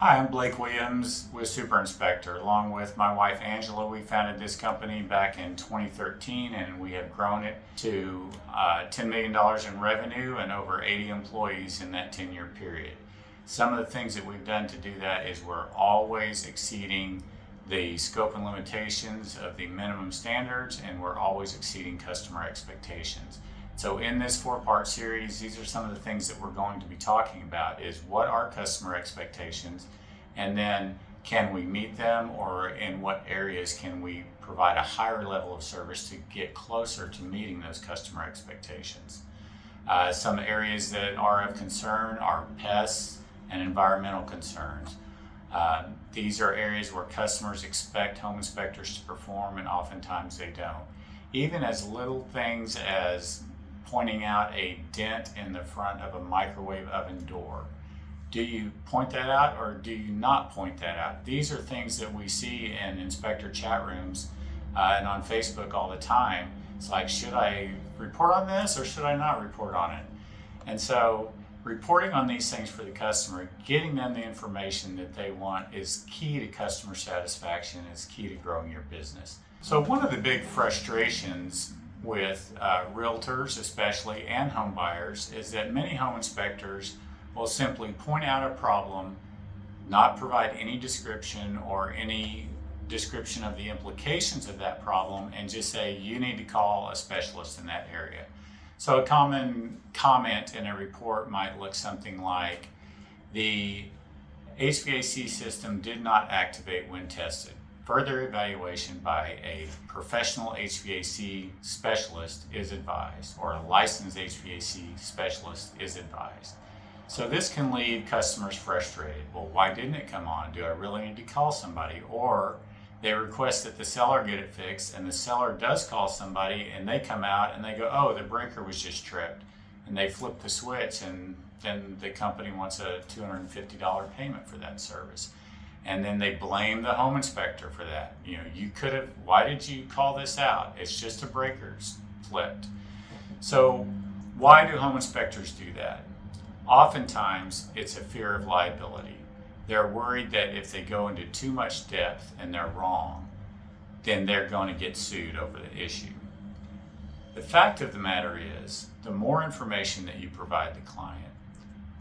Hi, I'm Blake Williams with Super Inspector. Along with my wife Angela, we founded this company back in 2013 and we have grown it to $10 million in revenue and over 80 employees in that 10-year period. Some of the things that we've done to do that is we're always exceeding the scope and limitations of the minimum standards, and we're always exceeding customer expectations. So in this 4-part series, these are some of the things that we're going to be talking about is what are customer expectations, and then can we meet them, or in what areas can we provide a higher level of service to get closer to meeting those customer expectations. Some areas that are of concern are pests and environmental concerns. These are areas where customers expect home inspectors to perform, and oftentimes they don't. Even as little things as pointing out a dent in the front of a microwave oven door. Do you point that out or do you not point that out? These are things that we see in inspector chat rooms and on Facebook all the time. It's like, should I report on this or should I not report on it? And so reporting on these things for the customer, getting them the information that they want, is key to customer satisfaction, is key to growing your business. So one of the big frustrations with realtors especially and home buyers is that many home inspectors will simply point out a problem, not provide any description or any description of the implications of that problem, and just say you need to call a specialist in that area. So a common comment in a report might look something like, the HVAC system did not activate when tested. Further evaluation by a professional HVAC specialist is advised, or a licensed HVAC specialist is advised. So this can leave customers frustrated. Well, why didn't it come on? Do I really need to call somebody? Or they request that the seller get it fixed, and the seller does call somebody, and they come out and they go, oh, the breaker was just tripped. And they flip the switch, and then the company wants a $250 payment for that service. And then they blame the home inspector for that. You could have, why did you call this out? It's just a breaker's flipped. So why do home inspectors do that? Oftentimes it's a fear of liability. They're worried that if they go into too much depth and they're wrong, then they're going to get sued over the issue. The fact of the matter is, the more information that you provide the client,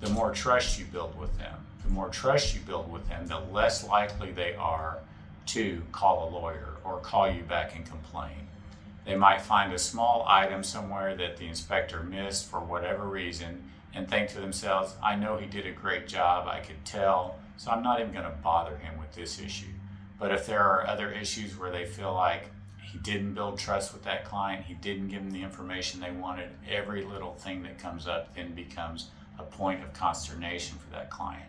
the more trust you build with them. The more trust you build with them, the less likely they are to call a lawyer or call you back and complain. They might find a small item somewhere that the inspector missed for whatever reason and think to themselves, I know he did a great job, I could tell, so I'm not even going to bother him with this issue. But if there are other issues where they feel like he didn't build trust with that client, he didn't give them the information they wanted, every little thing that comes up then becomes a point of consternation for that client.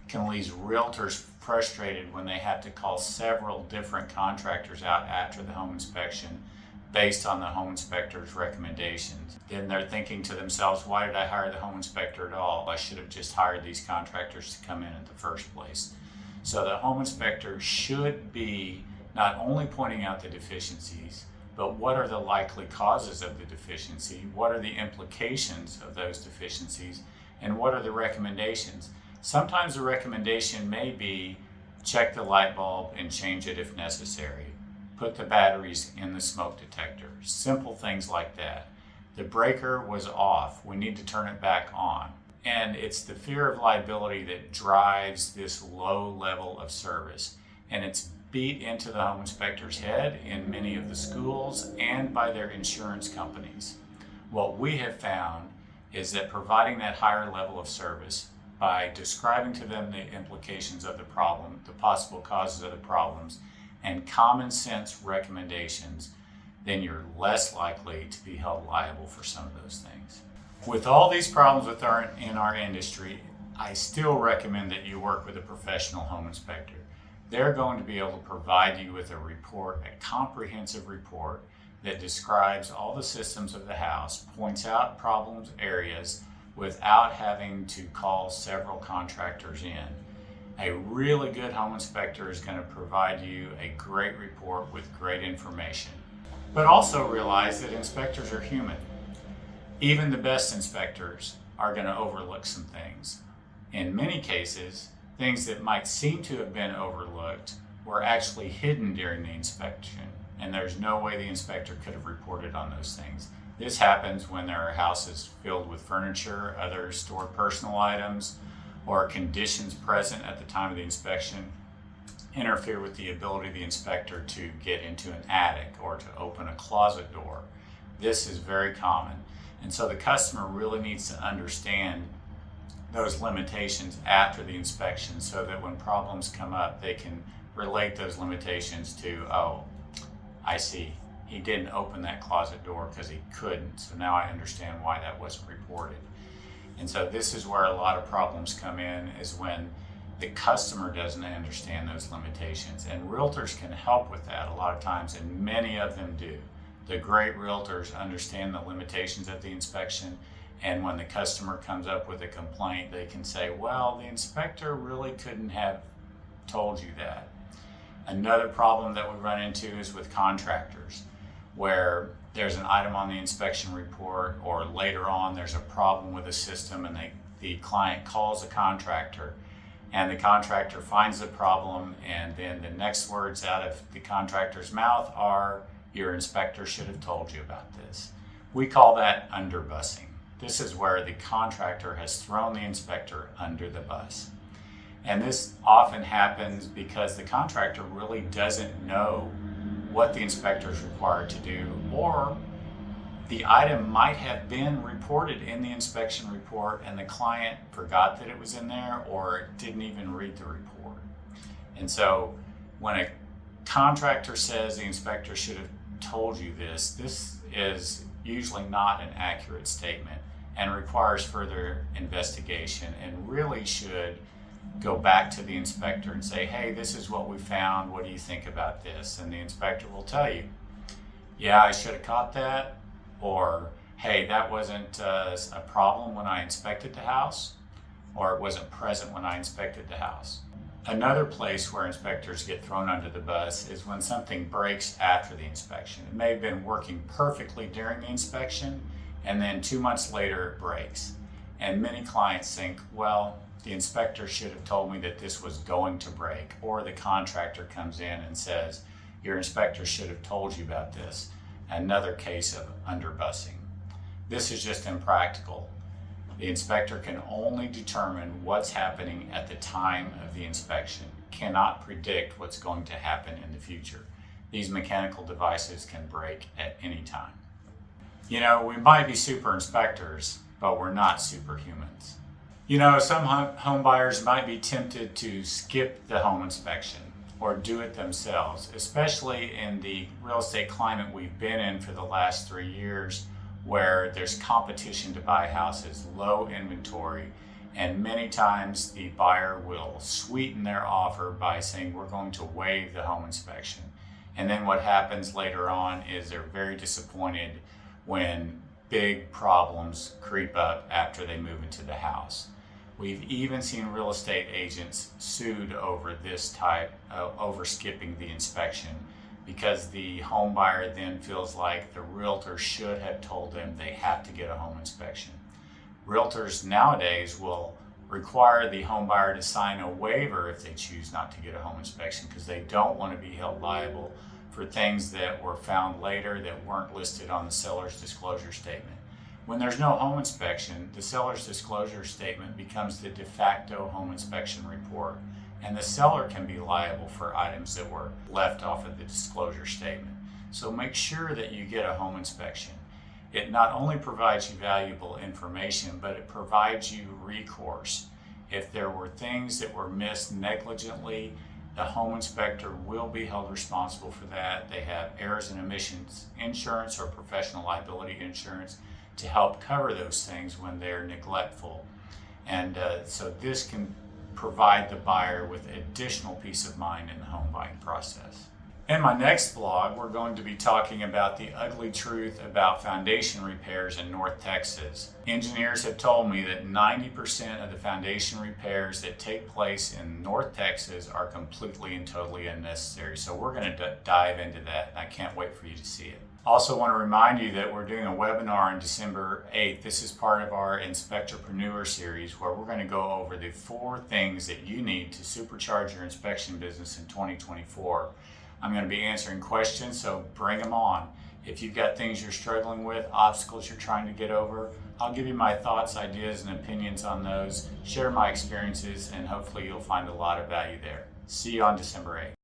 It can leave realtors frustrated when they have to call several different contractors out after the home inspection based on the home inspector's recommendations. Then they're thinking to themselves, why did I hire the home inspector at all? I should have just hired these contractors to come in the first place. So the home inspector should be not only pointing out the deficiencies, but what are the likely causes of the deficiency? What are the implications of those deficiencies? And what are the recommendations? Sometimes the recommendation may be check the light bulb and change it if necessary. Put the batteries in the smoke detector. Simple things like that. The breaker was off. We need to turn it back on. And it's the fear of liability that drives this low level of service. And it's beat into the home inspector's head in many of the schools and by their insurance companies. What we have found is that providing that higher level of service by describing to them the implications of the problem, the possible causes of the problems, and common sense recommendations, then you're less likely to be held liable for some of those things. With all these problems in our industry, I still recommend that you work with a professional home inspector. They're going to be able to provide you with a report, a comprehensive report that describes all the systems of the house, points out problems areas without having to call several contractors in. A really good home inspector is going to provide you a great report with great information. But also realize that inspectors are human. Even the best inspectors are going to overlook some things. In many cases, things that might seem to have been overlooked were actually hidden during the inspection, and there's no way the inspector could have reported on those things. This happens when there are houses filled with furniture, other stored personal items, or conditions present at the time of the inspection interfere with the ability of the inspector to get into an attic or to open a closet door. This is very common. And so the customer really needs to understand those limitations after the inspection so that when problems come up, they can relate those limitations to, oh, I see, he didn't open that closet door because he couldn't. So now I understand why that wasn't reported. And so this is where a lot of problems come in, is when the customer doesn't understand those limitations. And realtors can help with that a lot of times, and many of them do. The great realtors understand the limitations of the inspection, and when the customer comes up with a complaint, they can say, well, the inspector really couldn't have told you that. Another problem that we run into is with contractors, where there's an item on the inspection report, or later on there's a problem with a system, and the client calls a contractor, and the contractor finds the problem, and then the next words out of the contractor's mouth are, your inspector should have told you about this. We call that underbusing. This is where the contractor has thrown the inspector under the bus. And this often happens because the contractor really doesn't know what the inspector is required to do, or the item might have been reported in the inspection report and the client forgot that it was in there or didn't even read the report. And so when a contractor says the inspector should have told you this is usually not an accurate statement and requires further investigation, and really should go back to the inspector and say, hey, this is what we found, what do you think about this? And the inspector will tell you, yeah, I should have caught that, or hey, that wasn't a problem when I inspected the house, or it wasn't present when I inspected the house. Another place where inspectors get thrown under the bus is when something breaks after the inspection. It may have been working perfectly during the inspection, and then 2 months later it breaks. And many clients think, well, the inspector should have told me that this was going to break, or the contractor comes in and says, your inspector should have told you about this. Another case of underbusing. This is just impractical. The inspector can only determine what's happening at the time of the inspection, cannot predict what's going to happen in the future. These mechanical devices can break at any time. You know, we might be super inspectors, but we're not superhumans. You know, some home buyers might be tempted to skip the home inspection or do it themselves, especially in the real estate climate we've been in for the last 3 years, where there's competition to buy houses, low inventory, and many times the buyer will sweeten their offer by saying, we're going to waive the home inspection. And then what happens later on is they're very disappointed when big problems creep up after they move into the house. We've even seen real estate agents sued over this type of over skipping the inspection, because the home buyer then feels like the realtor should have told them they have to get a home inspection. Realtors nowadays will require the home buyer to sign a waiver if they choose not to get a home inspection, because they don't want to be held liable for things that were found later that weren't listed on the seller's disclosure statement. When there's no home inspection, the seller's disclosure statement becomes the de facto home inspection report, and the seller can be liable for items that were left off of the disclosure statement. So make sure that you get a home inspection. It not only provides you valuable information, but it provides you recourse. If there were things that were missed negligently, the home inspector will be held responsible for that. They have errors and omissions insurance or professional liability insurance to help cover those things when they're neglectful. And so this can provide the buyer with additional peace of mind in the home buying process. In my next blog, we're going to be talking about the ugly truth about foundation repairs in North Texas. Engineers have told me that 90% of the foundation repairs that take place in North Texas are completely and totally unnecessary. So we're going to dive into that. I can't wait for you to see it. Also want to remind you that we're doing a webinar on December 8th. This is part of our Inspectorpreneur series where we're going to go over the 4 things that you need to supercharge your inspection business in 2024. I'm going to be answering questions, so bring them on. If you've got things you're struggling with, obstacles you're trying to get over, I'll give you my thoughts, ideas, and opinions on those, share my experiences, and hopefully you'll find a lot of value there. See you on December 8th.